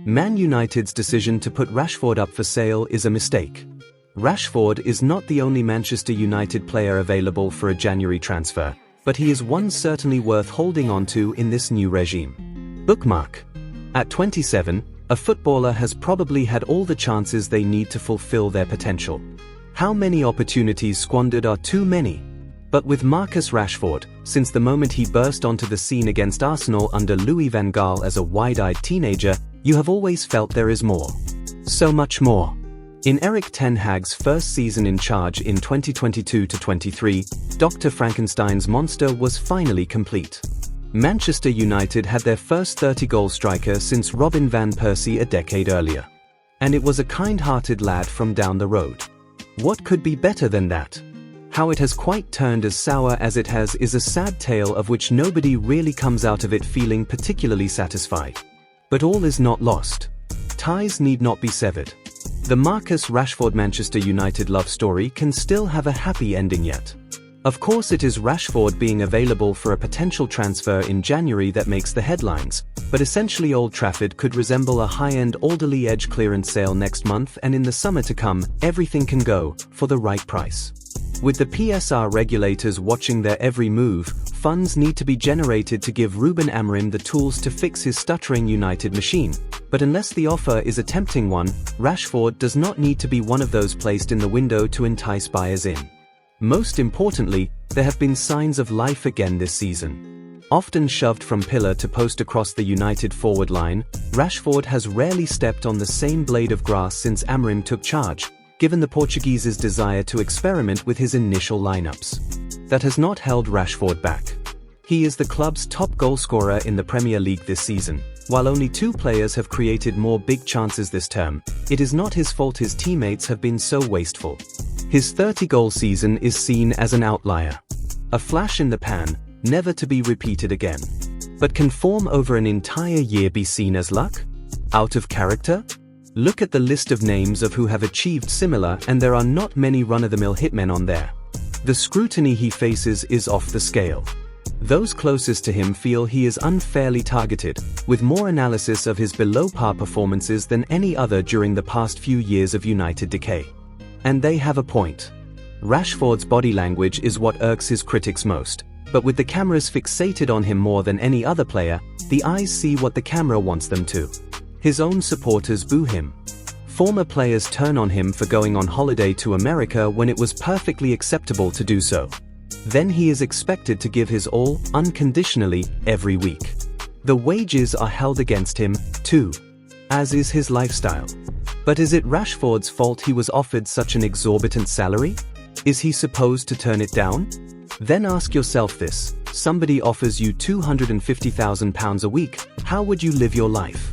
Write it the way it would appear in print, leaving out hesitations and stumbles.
Man United's decision to put Rashford up for sale is a mistake. Rashford is not the only Manchester United player available for a January transfer, but he is one certainly worth holding on to in this new regime. Bookmark. At 27, a footballer has probably had all the chances they need to fulfill their potential. How many opportunities squandered are too many? But with Marcus Rashford, since the moment he burst onto the scene against Arsenal under Louis van Gaal as a wide-eyed teenager, you have always felt there is more. So much more. In Erik ten Hag's first season in charge in 2022-23, Dr. Frankenstein's monster was finally complete. Manchester United had their first 30-goal striker since Robin van Persie a decade earlier. And it was a kind-hearted lad from down the road. What could be better than that? How it has quite turned as sour as it has is a sad tale of which nobody really comes out of it feeling particularly satisfied. But all is not lost. Ties need not be severed. The Marcus Rashford Manchester United love story can still have a happy ending yet. Of course, it is Rashford being available for a potential transfer in January that makes the headlines, but essentially Old Trafford could resemble a high-end Alderley Edge clearance sale next month, and in the summer to come, everything can go, for the right price. With the PSR regulators watching their every move, funds need to be generated to give Ruben Amorim the tools to fix his stuttering United machine. But unless the offer is a tempting one, Rashford does not need to be one of those placed in the window to entice buyers in. Most importantly, there have been signs of life again this season. Often shoved from pillar to post across the United forward line, Rashford has rarely stepped on the same blade of grass since Amorim took charge, given the Portuguese's desire to experiment with his initial lineups. That has not held Rashford back. He is the club's top goalscorer in the Premier League this season. While only 2 players have created more big chances this term, it is not his fault his teammates have been so wasteful. His 30-goal season is seen as an outlier. A flash in the pan, never to be repeated again. But can form over an entire year be seen as luck? Out of character? Look at the list of names of who have achieved similar, and there are not many run-of-the-mill hitmen on there. The scrutiny he faces is off the scale. Those closest to him feel he is unfairly targeted, with more analysis of his below-par performances than any other during the past few years of United decay. And they have a point. Rashford's body language is what irks his critics most, but with the cameras fixated on him more than any other player, the eyes see what the camera wants them to. His own supporters boo him. Former players turn on him for going on holiday to America when it was perfectly acceptable to do so. Then he is expected to give his all, unconditionally, every week. The wages are held against him, too. As is his lifestyle. But is it Rashford's fault he was offered such an exorbitant salary? Is he supposed to turn it down? Then ask yourself this: somebody offers you £250,000 a week, how would you live your life?